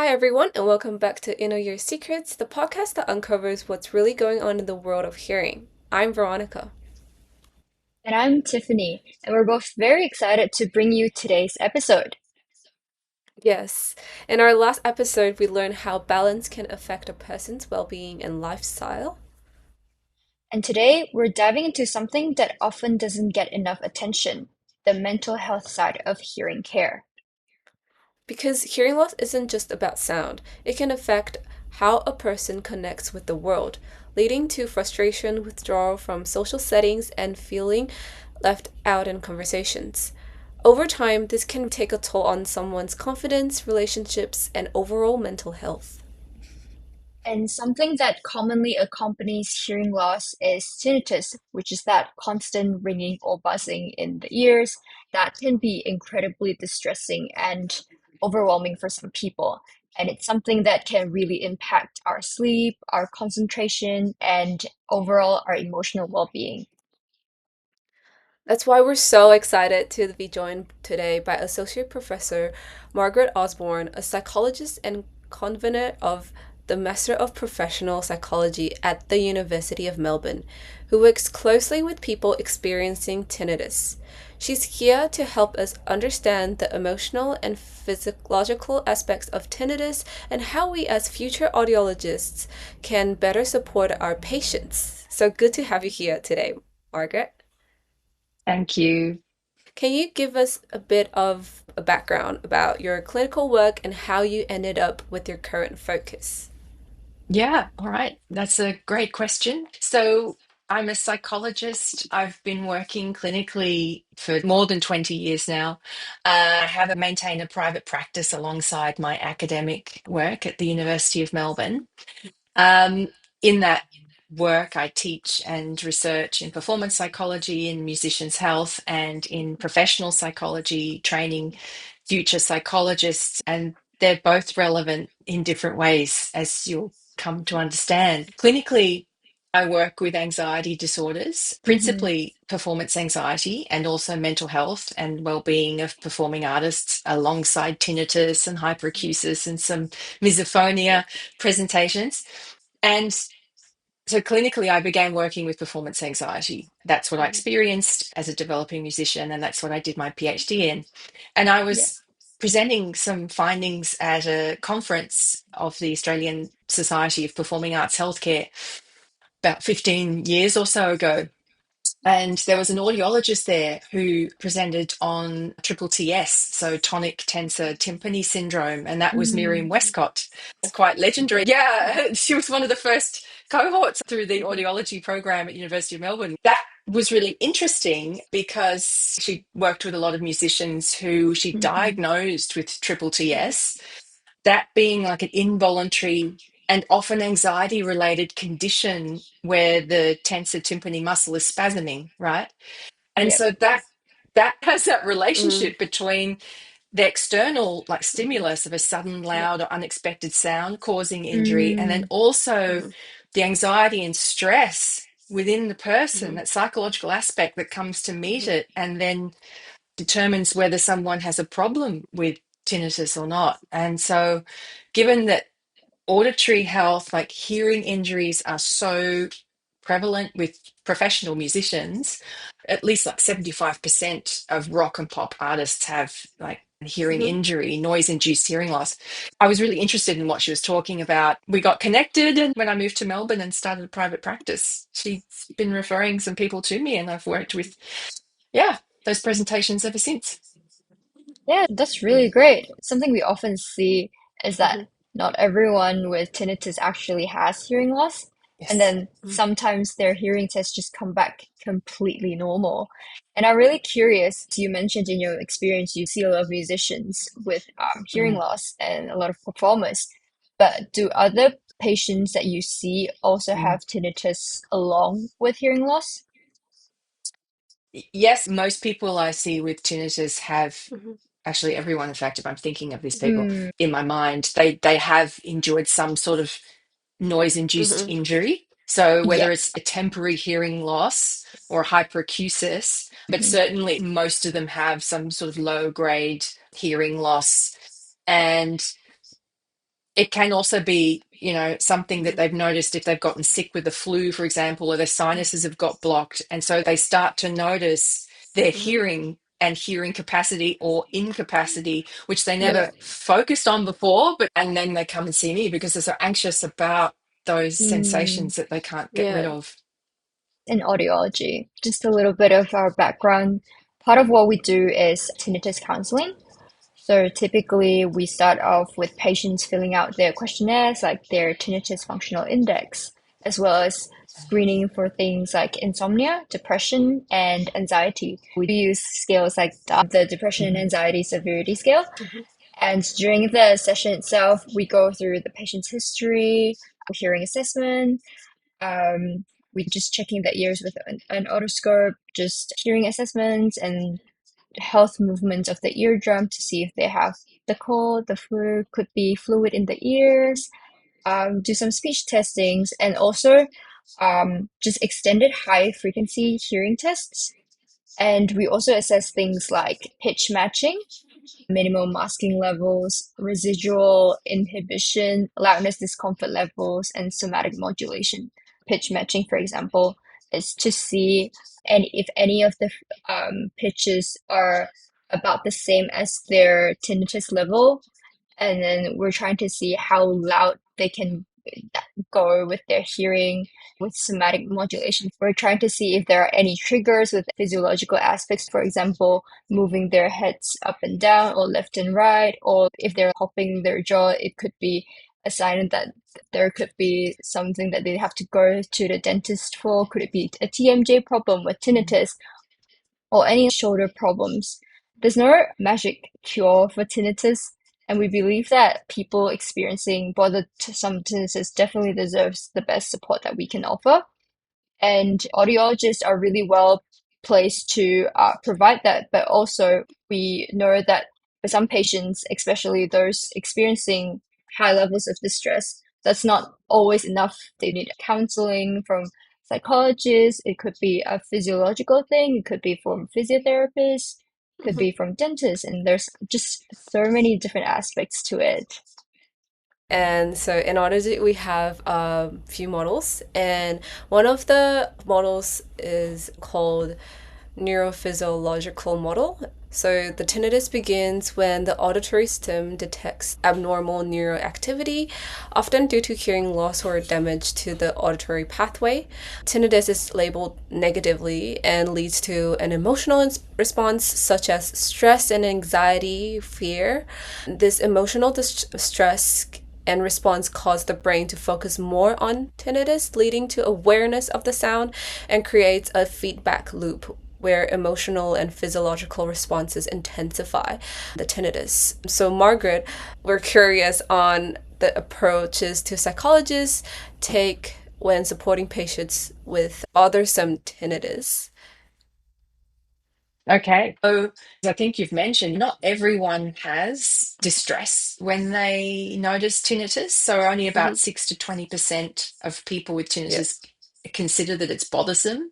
Hi, everyone, and welcome back to Inner Ear Secrets, the podcast that uncovers what's really going on in the world of hearing. I'm Veronica. And I'm Tiffany, and we're both very excited to bring you today's episode. Yes, in our last episode, we learned how balance can affect a person's well being and lifestyle. And today we're diving into something that often doesn't get enough attention, the mental health side of hearing care. Because hearing loss isn't just about sound, it can affect how a person connects with the world, leading to frustration, withdrawal from social settings, and feeling left out in conversations. Over time, this can take a toll on someone's confidence, relationships, and overall mental health. And something that commonly accompanies hearing loss is tinnitus, which is that constant ringing or buzzing in the ears that can be incredibly distressing and overwhelming for some people. And it's something that can really impact our sleep, our concentration, and overall our emotional well-being. That's why we're so excited to be joined today by Associate Professor Margaret Osborne, a psychologist and convenor of the Master of Professional Psychology at the University of Melbourne, who works closely with people experiencing tinnitus. She's here to help us understand the emotional and physiological aspects of tinnitus and how we, as future audiologists, can better support our patients. So good to have you here today, Margaret. Thank you. Can you give us a bit of a background about your clinical work and how you ended up with your current focus? Yeah, all right. That's a great question. So, I'm a psychologist. I've been working clinically for more than 20 years now. I have maintained a private practice alongside my academic work at the University of Melbourne. Um, in that work, I teach and research in performance psychology, in musicians' health, and in professional psychology, training future psychologists. And they're both relevant in different ways, as you'll come to understand. Clinically, I work with anxiety disorders, Mhm. principally performance anxiety, and also mental health and well-being of performing artists, alongside tinnitus and hyperacusis and some misophonia presentations. And so clinically, I began working with performance anxiety. That's what I Mhm. experienced as a developing musician, and that's what I did my PhD in. And I Yeah. was presenting some findings at a conference of the Australian Society of Performing Arts Healthcare about 15 years or so ago. And there was an audiologist there who presented on triple TS, so tonic tensor tympani syndrome, and that was Miriam Mm. Westcott. It's quite legendary. Yeah, she was one of the first cohorts through the Mhm. audiology program at University of Melbourne. That was really interesting because she worked with a lot of musicians who she Mhm. diagnosed with triple Mhm. TS, that being like an involuntary and often anxiety related condition where the tensor tympani muscle is spasming, right? And Yeah. so that has that Mm. relationship between the external like stimulus of a sudden Yeah. loud or unexpected sound causing injury, and then Mm. also Mhm. the anxiety and stress within the person, Mhm. that psychological aspect that comes to meet Mhm. it and then determines whether someone has a problem with tinnitus or not. And so, given that auditory health, like hearing injuries, are so prevalent with professional musicians, at least like 75% of rock and pop artists have like hearing Mhm. injury, noise induced hearing loss. I was really interested in what she was talking about. We got connected, and when I moved to Melbourne and started a private practice, she's been referring some people to me, and I've worked with, yeah, those presentations ever since. Yeah, that's really great. Something we often see is that Mhm. not everyone with tinnitus actually has hearing loss, and Yes. then sometimes their hearing tests just come back completely normal. And I'm really curious, you mentioned in your experience you see a lot of musicians with hearing Mm. loss and a lot of performers, but do other patients that you see also Mm. have tinnitus along with hearing loss? Yes, most people I see with tinnitus have, Mhm. actually everyone, in fact, if I'm thinking of these people Mm, in my mind, they have endured some sort of noise-induced Mhm. injury. So yeah. whether it's a temporary hearing loss or hyperacusis, but Mhm. certainly most of them have some sort of low-grade hearing loss. And It can also be, something that they've noticed if they've gotten sick with the flu, for example, or their sinuses have got blocked. And so they start to notice their Mhm. hearing and hearing capacity or incapacity, which they Yep. never focused on before. And then they come and see me because they're so anxious about those Mm. sensations that they can't get rid Yeah. of. In audiology, just a little bit of our background. Part of what we do is tinnitus counseling. So typically, we start off with patients filling out their questionnaires, like their tinnitus functional index, as well as screening for things like insomnia, depression, and anxiety. We use scales like the depression and Mhm. anxiety severity scale. Mhm. And during the session itself, we go through the patient's history, hearing assessment. We just checking the ears with an otoscope, just hearing assessments and health movements of the eardrum to see if they have the cold, the flu, could be fluid in the ears. Do some speech testings and also just extended high frequency hearing tests. And we also assess things like pitch matching, minimal masking levels, residual inhibition, loudness discomfort levels, and somatic modulation. Pitch matching, for example, is to see if any of the pitches are about the same as their tinnitus level, and then we're trying to see how loud they can go with their hearing with somatic modulation. We're trying to see if there are any triggers with physiological aspects, for example, moving their heads up and down or left and right, or if they're popping their jaw, it could be a sign that there could be something that they have to go to the dentist for. Could it be a TMJ problem with tinnitus or any shoulder problems? There's no magic cure for tinnitus, and we believe that people experiencing bothersome tinnitus definitely deserves the best support that we can offer. And audiologists are really well placed to provide that. But also, we know that for some patients, especially those experiencing high levels of distress, that's not always enough. They need counseling from psychologists. It could be a physiological thing. It could be from physiotherapists. Could Mhm. be from dentists. And there's just so many different aspects to it. And so in Odyssey, we have a few models, and one of the models is called neurophysiological model. So the tinnitus begins when the auditory system detects abnormal neuroactivity, often due to hearing loss or damage to the auditory pathway. Tinnitus is labeled negatively and leads to an emotional response such as stress and anxiety, fear. This emotional distress and response cause the brain to focus more on tinnitus, leading to awareness of the sound and creates a feedback loop where emotional and physiological responses intensify the tinnitus. So, Margaret, we're curious on the approaches to psychologists take when supporting patients with bothersome tinnitus. Okay. So I think you've mentioned not everyone has distress when they notice tinnitus. So only Mm-hmm. about 6 to 20% of people with Yep. tinnitus consider that it's bothersome.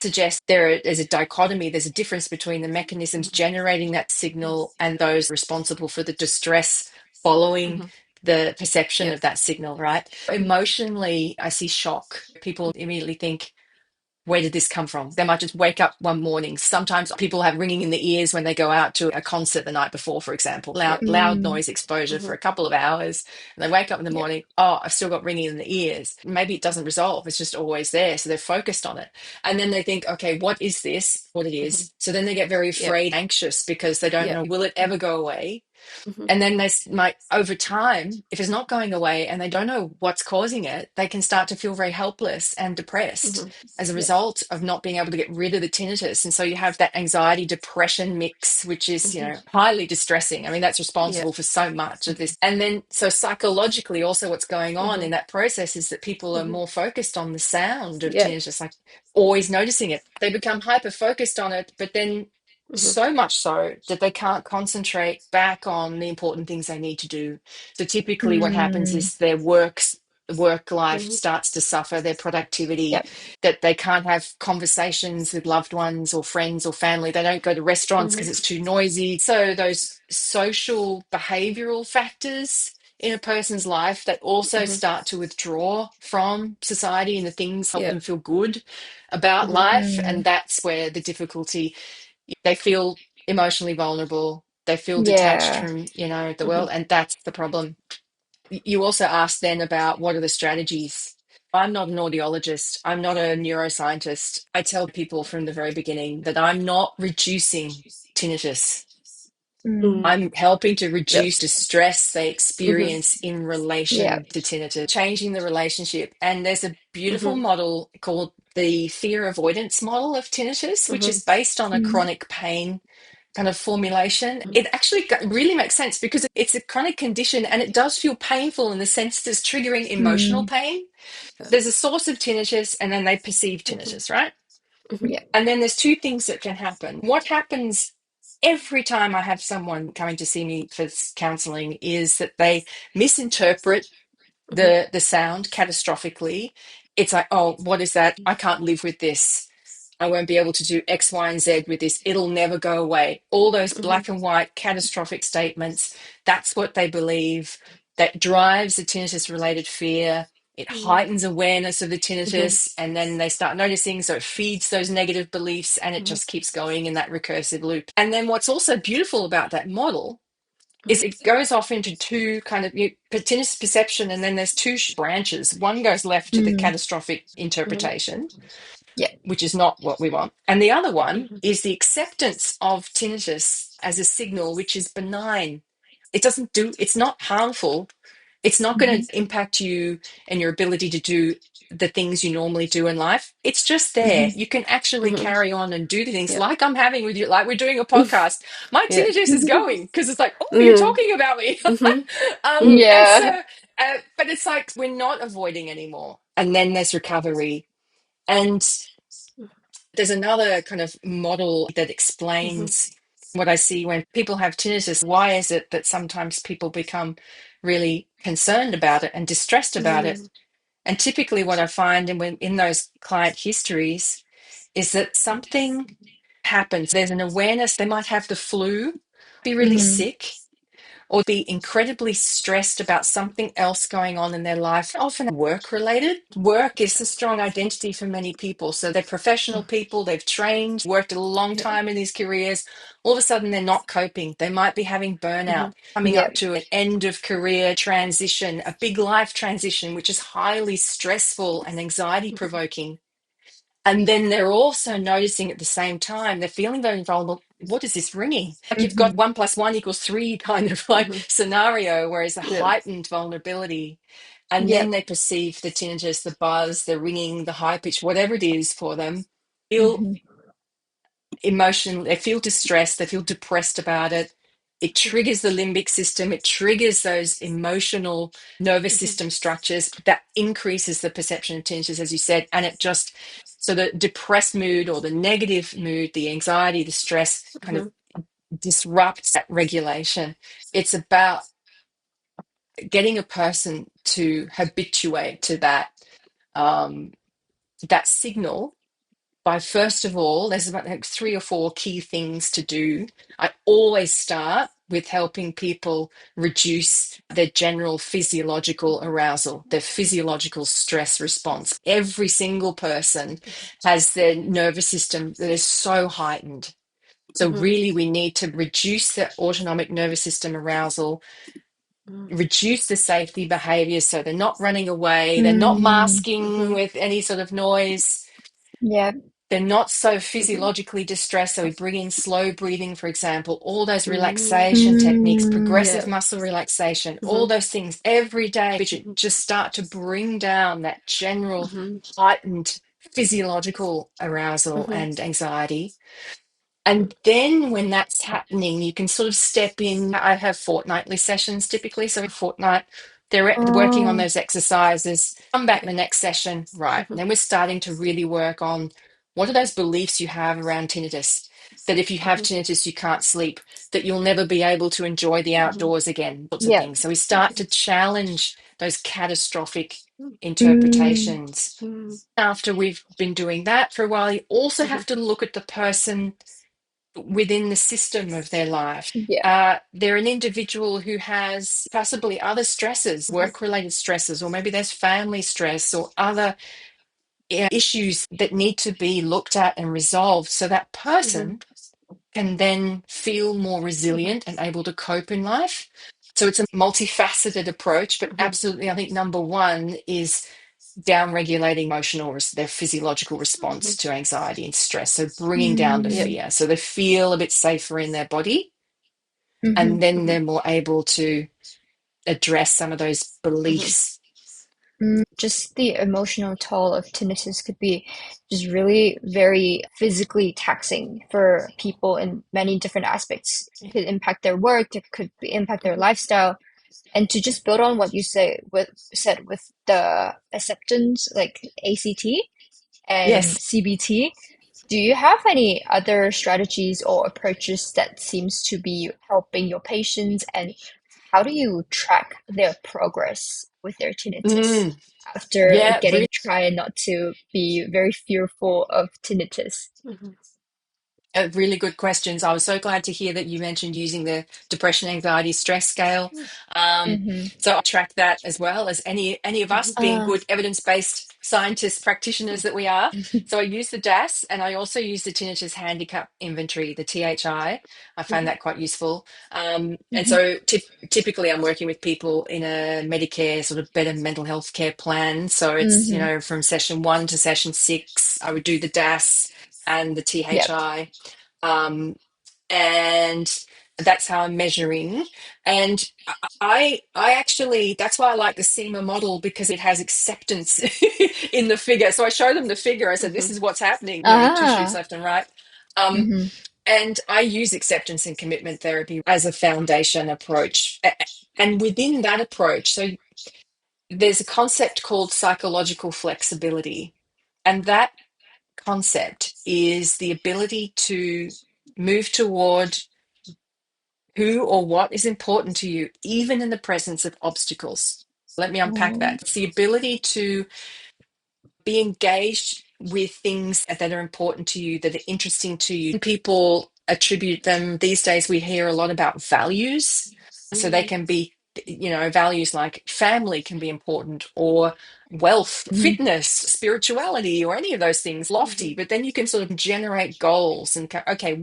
Suggests there's a dichotomy, there's a difference between the mechanisms generating that signal and those responsible for the distress following Mm-hmm. the perception Yep. of that signal, right? Emotionally, I see shock. People immediately think, where did this come from? They might just wake up one morning. Sometimes people have ringing in the ears when they go out to a concert the night before, for example, Yep. loud Mm, noise exposure Mm-hmm. for a couple of hours. And they wake up in the yeah. morning, oh, I've still got ringing in the ears. Maybe it doesn't resolve. It's just always there. So they're focused on it. And then they think, okay, what is this? What it Mm-hmm. is. So then they get very Yep. afraid, anxious because they don't Yep. know, will it ever go away? Mm-hmm. And then might, over time, if it's not going away and they don't know what's causing it, they can start to feel very helpless and depressed Mm-hmm. as a Yeah. result of not being able to get rid of the tinnitus. And so you have that anxiety depression mix, which is, Mm-hmm. highly distressing. I mean, that's responsible Yep. for so much of this. And then, so psychologically, also what's going on Mm-hmm. in that process is that people are Mm-hmm. more focused on the sound of Yep. tinnitus, like always noticing it. They become hyper focused on it, but then Mm-hmm. so much so that they can't concentrate back on the important things they need to do. So typically what happens Mm, is their work life Mm-hmm. starts to suffer, their productivity, yep. that they can't have conversations with loved ones or friends or family. They don't go to restaurants because Mm-hmm. it's too noisy. So those social behavioral factors in a person's life that also Mhm. start to withdraw from society and the things help Yeah. them feel good about Mhm. life. And Mm. that's where the difficulty, they feel emotionally vulnerable. They feel detached Yeah. from, the world. Mhm. And that's the problem. You also asked then about what are the strategies. I'm not an audiologist. I'm not a neuroscientist. I tell people from the very beginning that I'm not reducing tinnitus. Mm. Mm. I'm helping to Yep. reduce the stress they Mhm. experience in Yeah. relation to tinnitus, changing the relationship. And there's a beautiful Mhm. model called the fear avoidance model of tinnitus, which Mhm. is based on a Mm. chronic pain kind of formulation. It actually really makes sense because it's a chronic condition and it does feel painful in the sense that it's triggering emotional Mm. pain. Yeah. There's a source of tinnitus and then they perceive Mhm. tinnitus, right? Mhm. Yeah. And then there's two things that can happen. What happens every time I have someone coming to see me for counseling is that they misinterpret Mhm. the sound catastrophically. It's like, oh, what is that? I can't live with this. I won't be able to do X, Y, and Z with this. It'll never go away. All those Mhm. black and white catastrophic statements, that's what they believe. That drives the tinnitus related fear. It Mhm. heightens awareness of the Mhm. tinnitus, and then they start noticing. So it feeds those negative beliefs, and it Mhm. just keeps going in that recursive loop. And then what's also beautiful about that model is Mhm. it goes off into two kind of tinnitus perception, and then there's two branches. One goes left to the Mm. catastrophic Mhm. interpretation, Yeah. which is not what we want. And the other one Mhm. is the acceptance of tinnitus as a signal, which is benign. It's not harmful. It's not going Mhm. to impact you and your ability to do the things you normally do in life. It's just there. Mhm. You can actually Mhm. carry on and do the things Yep. like I'm having with you, like we're doing a podcast. My Yeah. tinnitus is going because it's like, oh, you're Mhm. talking about me. Mhm. Mhm. And Yeah. so, but it's like we're not avoiding anymore. And then there's recovery. And there's another kind of model that Mhm. explains what I see when people have tinnitus. Why is it that sometimes people become really concerned about it and distressed about it? Mhm. And typically, what I find in those client histories is that something happens. There's an awareness they might have the flu, be really Mm. sick, or be incredibly stressed about something else going on in their life, often work related. Work is a strong identity for many people. So they're professional people, they've trained, worked a long Yeah. time in these careers. All of a sudden, they're not coping. They might be having burnout, Mhm. coming Yeah. up to an end of career transition, a big life transition, which is highly stressful and anxiety provoking. And then they're also noticing at the same time, they're feeling very vulnerable. What is this ringing? Like you've got Mhm. 1 + 1 = 3 kind of like Mhm. scenario, whereas a Yeah. heightened vulnerability. And Yeah. then they perceive the tinnitus, the buzz, the ringing, the high pitch, whatever it is for them, feel Mhm. emotion, they feel distressed, they feel depressed about it. It triggers the limbic system, it triggers those emotional nervous Mhm. system structures that increases the perception of tinnitus, as you said. And it just, so the depressed mood or the negative mood, the anxiety, the stress kind of Mhm. disrupts that regulation. It's about getting a person to habituate to um, that signal by, first of all, there's about like 3 or 4 key things to do. I always start with helping people reduce their general physiological arousal, their physiological stress response. Every single person has their nervous system that is so heightened. So, Mhm. really, we need to reduce the autonomic nervous system arousal, Mhm. reduce the safety behaviors so they're not running away, they're not Mm. masking Mhm. with any sort of noise, Yeah. they're not so Mhm. physiologically distressed. So we bring in slow breathing, for example, all those Mhm. relaxation techniques, Mm. progressive Yeah. muscle relaxation, all Mhm. those things every day, which Mhm. just start to bring down that general Mhm. heightened physiological arousal Mhm. and anxiety. And then when that's happening, you can sort of step in. I have fortnightly sessions typically. So a fortnight, they're working on Oh. those exercises. Come back the Yeah. next session, right? And Mhm. then we're starting to really work on what are those beliefs you have around tinnitus? That if you have Mhm. tinnitus, you can't sleep, that you'll never be able to enjoy the Mhm. outdoors again, sorts of Yeah. things. So we start to challenge those catastrophic Mm. interpretations. Mhm. After we've been doing that for a while, you also Mhm. have to look at the person within the system of their life. Yeah. They're an individual who has possibly other stresses, work-related stresses, or maybe there's family stress or other issues that need to be looked at and resolved so that Mhm. person can then feel more Mhm. resilient and able to cope in life. So it's a multifaceted approach, but Mhm. absolutely, I think number one is down regulating their physiological response Mhm. to anxiety and stress. So bringing down the Yep. Mm, fear so they feel a bit safer in their body, mm-hmm. and then Mhm. they're more able to address some of those Mhm. beliefs. Just the emotional toll of tinnitus could be just really very physically taxing for people in many different aspects. It could impact their work, it could impact their Mhm. lifestyle. And to just build on what you said with the acceptance, like ACT and Yes. CBT, do you have any other strategies or approaches that seems to be helping your patients, and how do you track their progress with their tinnitus Mm, after yeah, getting trying not to be very fearful of tinnitus? Mhm. really good questions. I was so glad to hear that you mentioned using the depression, anxiety, stress scale. Mm-hmm. So I track that as well as any of us Mhm. being good evidence-based scientists, practitioners that we are. So I use the DAS and I also use the Tinnitus Handicap Inventory, the THI. I find Mhm. that quite useful. And Mm-hmm. so typically I'm working with people in a Medicare sort of better mental health care plan. So it's, Mm-hmm. from session 1 to session 6, I would do the DAS and the Yep. THI. Um, and that's how I'm measuring. And I actually, that's why I like the SEMA model, because it has acceptance in the figure. So I show them the figure. I said, this Mhm. is what's happening, two shoots Ah. left and right. Um, Mm-hmm. and I use acceptance and commitment therapy as a foundation approach. And within that approach, so there's a concept called psychological flexibility. And that concept is the ability to move toward who or what is important to you, even in the presence of obstacles. Let me unpack Oh. that. It's the ability to be engaged with things that are important to you, that are interesting to you. People attribute them, these days, we hear a lot about values. So they Mhm. can be, values like family can be important, or wealth, Mm-hmm. fitness, spirituality, or any of those things lofty. Mhm. But then you can sort of generate goals and go, okay, Mhm.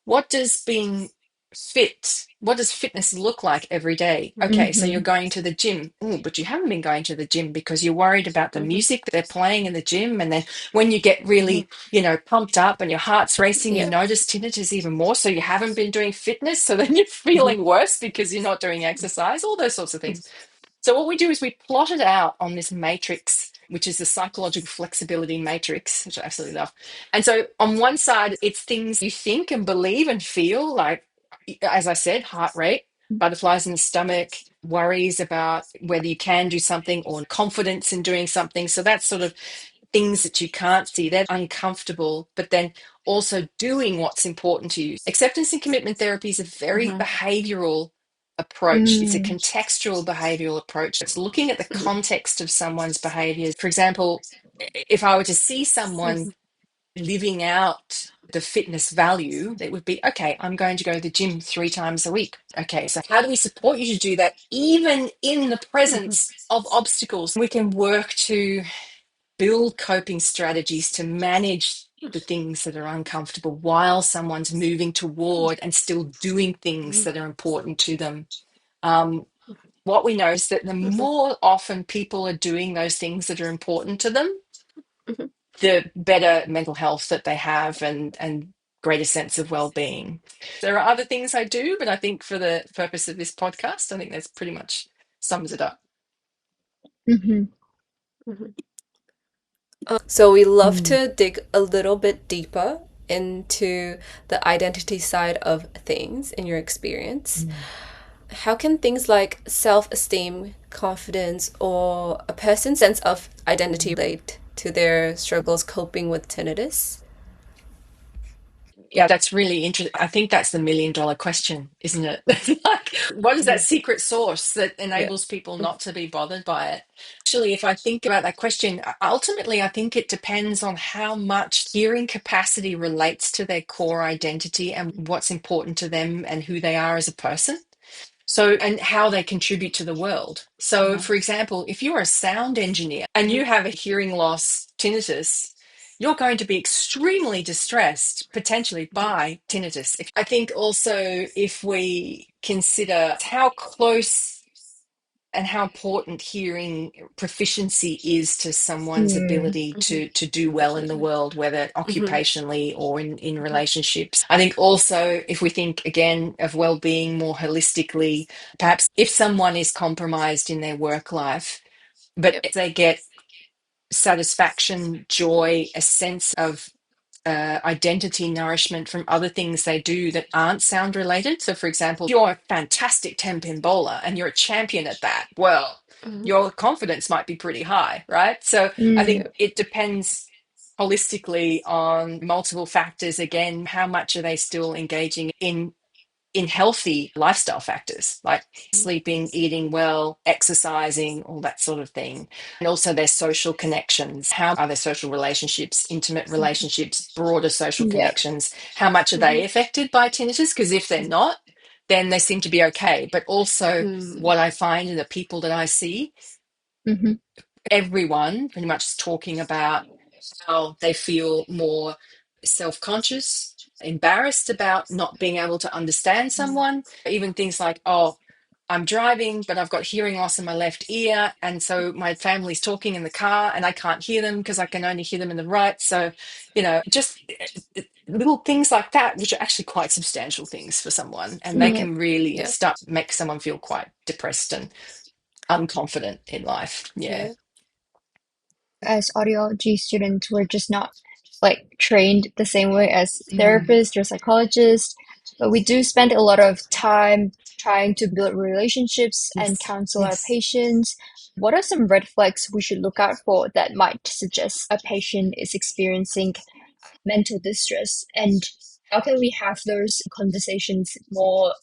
what does being fit, what does fitness look like every day? Mhm. Okay, so you're Mm-hmm. going to the gym. Ooh, but you haven't been going to the gym because you're worried about the Mhm. music that they're playing in the gym. And then when you get Mhm. really, pumped up and your heart's racing, you Yeah. notice tinnitus even more. So you haven't been doing fitness. So then you're Mhm. feeling worse because you're not doing exercise, all those sorts of things. So what we do is we plot it out on this matrix, which is the psychological flexibility matrix, which I absolutely love. And so on one side, it's things you think and believe and feel, like, as I said, heart rate, butterflies in the stomach, worries about whether you can do something, or confidence in doing something. So that's sort of things that you can't see. They're uncomfortable, but then also doing what's important to you. Acceptance and commitment therapy is a very Mhm. behavioral approach. It's a Mm. contextual behavioral approach. It's looking at the Mhm. context of someone's behaviors. For example, if I were to see someone Mhm. living out the fitness value, it would be, okay, I'm going to go to the gym 3 times a week. Okay, so how do we support you to do that, even in the Mhm. presence of obstacles? We can work to build coping strategies to manage the things that are uncomfortable while someone's moving toward and still doing things Mhm. that are important to them. Um, what we know is that the Mhm. more often people are doing those things that are important to them, Mhm. the better mental health that they have, and greater sense of well-being. There are other things I do, but I think for the purpose of this podcast, I think that's pretty much sums it up. Mm-hmm. Mhm. So we love Mm. to dig a little bit deeper into the identity side of things in your experience. Mm. How can things like self-esteem, confidence, or a person's sense of identity relate to their struggles coping with tinnitus? Yeah, that's really interesting. I think that's the $1 million question, isn't it? Like, what is that Mhm. secret sauce that Yeah. enables people Mhm. not to be bothered by it? Actually, if I think about that question, ultimately, I think it depends on how much hearing capacity relates to their core identity and what's important to them and who they are as a person. So, and how they contribute to the world. So, for example, if you're a sound engineer and Mhm. you have a hearing loss, tinnitus, you're going to be extremely distressed potentially Mhm. by tinnitus. I think also if we consider how close and how important hearing proficiency is to someone's Mm, ability Mhm. to do well in the Definitely. world, whether Mhm. occupationally or in Mhm. relationships. I think also if we think again of well-being more holistically, perhaps if someone is compromised in their work life, but Yep. they get satisfaction, joy, a sense of identity nourishment from other things they do that aren't sound related. So, for example, you're a fantastic 10 pin bowler and you're a champion at that. Well, Mhm. your confidence might be pretty high, right? So, I think mm, Yep. it depends holistically on multiple factors. Again, how much are they still engaging in healthy lifestyle factors like sleeping, eating well, exercising, all that sort of thing. And also their social connections. How are their social relationships, intimate Mhm. relationships, broader social yep. connections? How much are they Mhm. affected by tinnitus? Because if they're not, then they seem to be okay. But also, Mm. what I find in the people that I see, Hmm. everyone pretty much is talking about how they feel more self-conscious, embarrassed about not being able to understand Mhm. someone. Even things like, oh, I'm driving, but I've got hearing loss in my left ear. And so my family's talking in the car and I can't hear them because I can only hear them in the right. So, just little things like that, which are actually quite substantial things for someone. And they Mhm. Yep. can really Yeah. start make someone feel quite depressed and unconfident in life. Yeah. Yeah. As audiology students, we're just not like trained the same way as Mm. therapists or psychologists, but we do spend a lot of time trying to build relationships and Yes. counsel our Yes. patients. What are some red flags we should look out for that might suggest a patient is experiencing mental distress? And how can we have those conversations more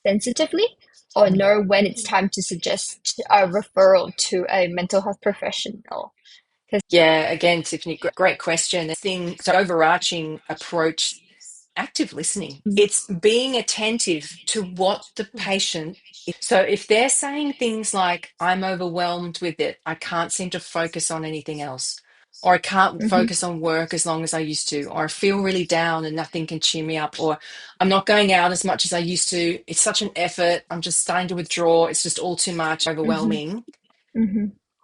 sensitively or know when it's time to suggest a referral to a mental health professional? Because Yeah, again, Tiffany, great question. So overarching approach, active listening. It's being attentive to what the patient is. So if they're saying things like, I'm overwhelmed with it, I can't seem to focus on anything else, or I can't focus on work as long as I used to, or I feel really down and nothing can cheer me up, or I'm not going out as much as I used to. It's such an effort. I'm just starting to withdraw. It's just all too much, overwhelming.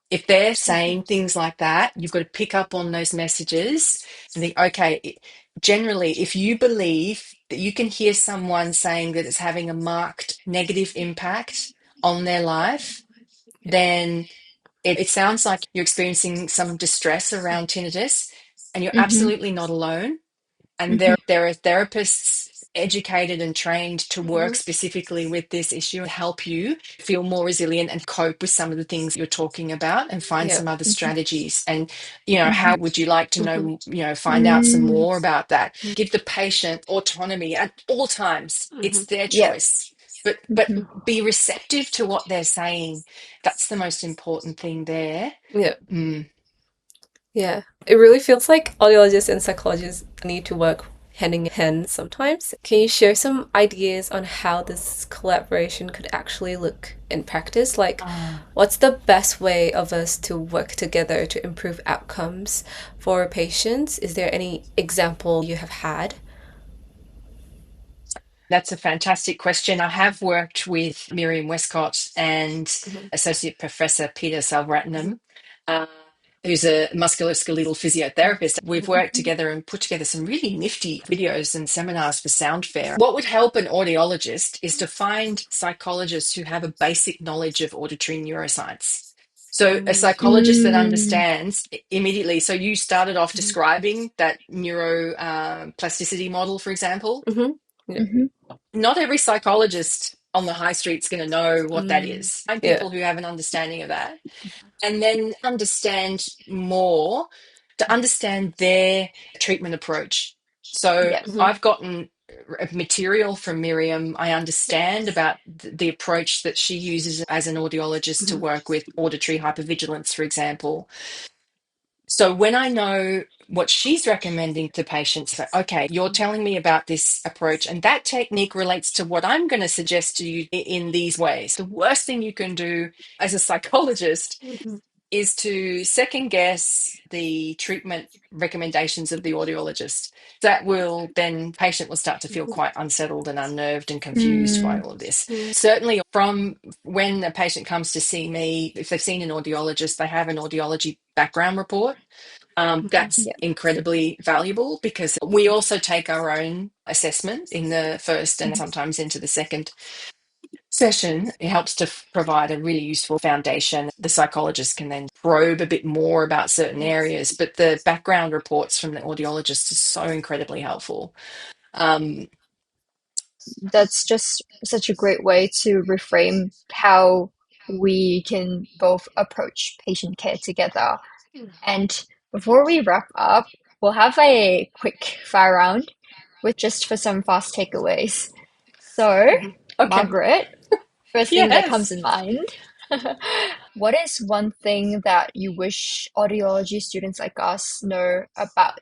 If they're saying things like that, you've got to pick up on those messages and think, okay, generally, if you believe that you can hear someone saying that it's having a marked negative impact on their life, Yeah. then it sounds like you're experiencing some distress around tinnitus, and you're Mhm, absolutely not alone. And mhm, there are therapists educated and trained to work Mhm. specifically with this issue and help you feel more resilient and cope with some of the things you're talking about and find Yeah. some other mhm, strategies. And mhm, how would you like to Mhm. know, find out some mm, more about that? Mhm. Give the patient autonomy at all times. It's Mhm. their yep, choice, but mhm, be receptive to what they're saying. That's the most important thing there. Yeah. Mm. Yeah. It really feels like audiologists and psychologists need to work hand in hand sometimes. Can you share some ideas on how this collaboration could actually look in practice? Like, Ah. what's the best way of us to work together to improve outcomes for patients? Is there any example you have had? That's a fantastic question. I have worked with Miriam Westcott and Mhm. Associate Professor Peter Salratnam, uh, who's a musculoskeletal physiotherapist. We've worked together and put together some really nifty videos and seminars for Sound Fair. What would help an audiologist is to find psychologists who have a basic knowledge of auditory neuroscience. So a Mm. psychologist that mm, understands immediately. So you started off Mhm. describing that neuro plasticity model, for example. Mhm. Yeah. mhm, Not every psychologist on the high street is going to know what that Mm. is. Find Yeah. people who have an understanding of that and then understand more to understand their treatment approach. So Yep. Mhm. I've gotten material from Miriam. I understand about the approach that she uses as an audiologist to Mhm. work with auditory hypervigilance, for example. So when I know what she's recommending to patients, that, okay, you're telling me about this approach, and that technique relates to what I'm going to suggest to you in these ways. The worst thing you can do as a psychologist Mhm. is to second guess the treatment recommendations of the audiologist. That will then patient will start to feel Mhm. quite unsettled and unnerved and confused by Mm, all of this. Mhm. Certainly from when a patient comes to see me, if they've seen an audiologist, they have an audiology background report. Mhm. That's yep. incredibly valuable because we also take our own assessment in the first and Mhm. sometimes into the second session. It helps to provide a really useful foundation. The psychologist can then probe a bit more about certain areas, but the background reports from the audiologist is so incredibly helpful. Um, That's just such a great way to reframe how we can both approach patient care together. And before we wrap up, we'll have a quick fire round with just for some fast takeaways. So, Mhm. okay. Margaret, first thing that comes Yes. in mind, what is one thing that you wish audiology students like us know about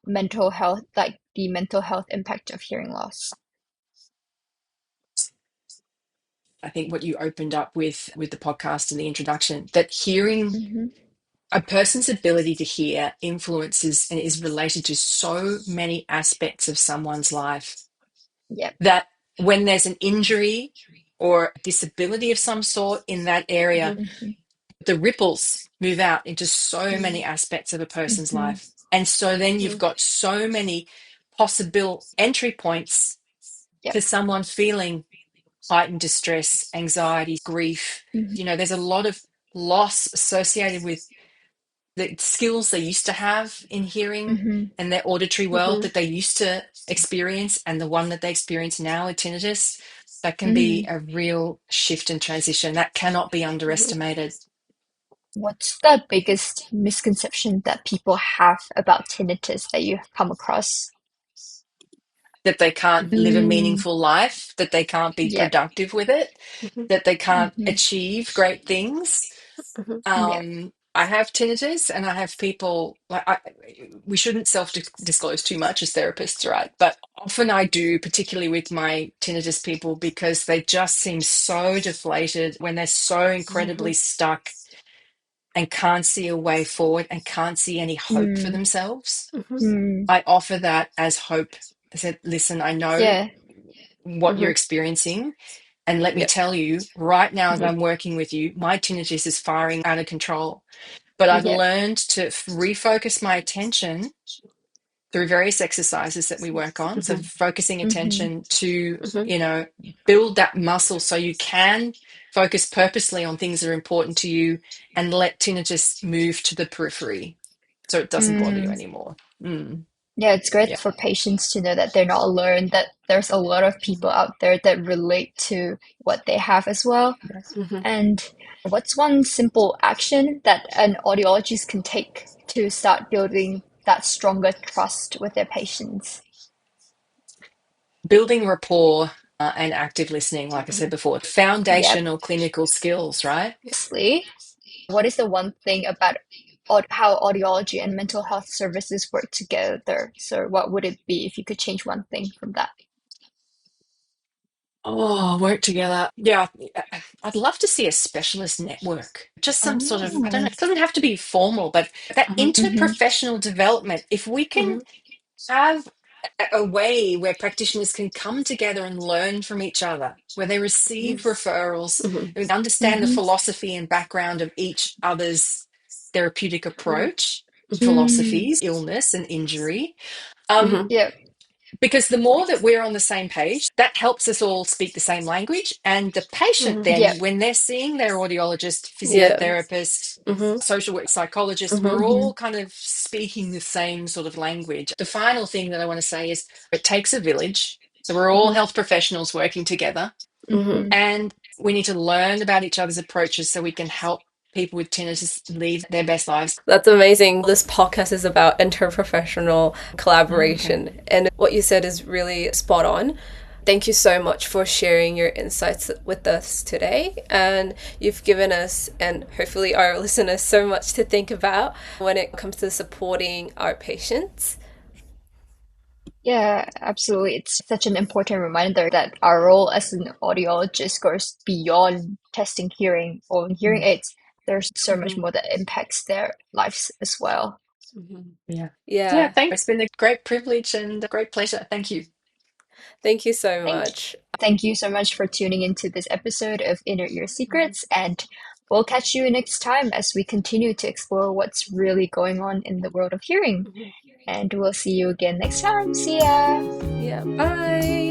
mental health, like the mental health impact of hearing loss? I think what you opened up with the podcast and the introduction, that hearing, Hmm. a person's ability to hear influences and is related to so many aspects of someone's life, Yep. that when there's an injury or disability of some sort in that area, Mhm. Hmm. the ripples move out into so many Mhm. aspects of a person's Hmm. life. And so then you've Mhm. got so many possible entry points Yep. for someone feeling heightened distress, anxiety, grief. Hmm. There's a lot of loss associated with the skills they used to have in hearing Hmm. and their auditory world Mhm. that they used to experience, and the one that they experience now with tinnitus. That can be Hmm. a real shift and transition that cannot be Mhm. underestimated. What's the biggest misconception that people have about tinnitus that you've come across? That they can't live a Mm, meaningful life, that they can't be yep. productive with it, Mhm. that they can't Hmm. achieve great things. Mhm. Yep. I have tinnitus, and I have people like we shouldn't self-disclose too much as therapists, right? But often I do, particularly with my tinnitus people, because they just seem so deflated when they're so incredibly Mhm. stuck and can't see a way forward and can't see any hope for Mm, themselves. Mhm. mm, I offer that as hope. I said, listen, I know yeah. what you're Mhm. experiencing. And let me Yep. tell you, right now, as Mhm. I'm working with you, my tinnitus is firing out of control. But I've Mhm. Yep. learned to refocus my attention through various exercises that we work on. So, Mhm. focusing Hmm. attention to, Mhm. build that muscle so you can focus purposely on things that are important to you and let tinnitus move to the periphery so it doesn't bother you Mm. anymore. Mm, Yeah, it's great yeah. for patients to know that they're not alone, that there's a lot of people out there that relate to what they have as well. Mhm. And what's one simple action that an audiologist can take to start building that stronger trust with their patients? Building rapport and active listening, like I said before, Yep. foundational clinical skills, right? Lastly, what is the one thing about how audiology and mental health services work together? So, what would it be if you could change one thing from that? Oh, work together. Yeah, I'd love to see a specialist network. Just some sort of, I don't know, Oh. it doesn't have to be formal, but that Mhm. Hmm. interprofessional development, if we can Mhm. have a way where practitioners can come together and learn from each other, where they receive referrals, Mhm. and understand the Hmm. philosophy and background of each other's therapeutic Mhm. approach, Mhm. Mm. philosophies, illness and injury. Um, Mhm. Yep. because the more that we're on the same page, that helps us all speak the same language. And the patient, Mhm. then, Yep. when they're seeing their audiologist, Yeah. physiotherapist, Mhm. social work psychologist, we're Mhm. Hmm. all kind of speaking the same sort of language. The final thing that I want to say is it takes a village. So we're all Mhm. health professionals working together, Mhm. Hmm. and we need to learn about each other's approaches so we can help people with tinnitus lead their best lives. That's amazing. This podcast is about interprofessional Oh, okay. collaboration. And what you said is really spot on. Thank you so much for sharing your insights with us today. And you've given us, and hopefully our listeners, so much to think about when it comes to supporting our patients. Yeah, absolutely. It's such an important reminder that our role as an audiologist goes beyond testing hearing or hearing Mm. aids. There's so much Mhm. more that impacts their lives as well. Mhm. Yeah. Yeah, Yeah. thanks. It's been a great privilege and a great pleasure. Thank you. Thank you so Thank much. thank you so much for tuning into this episode of Inner Ear Secrets, and we'll catch you next time as we continue to explore what's really going on in the world of hearing. Mhm. And we'll see you again next time. See ya! Yeah. Bye.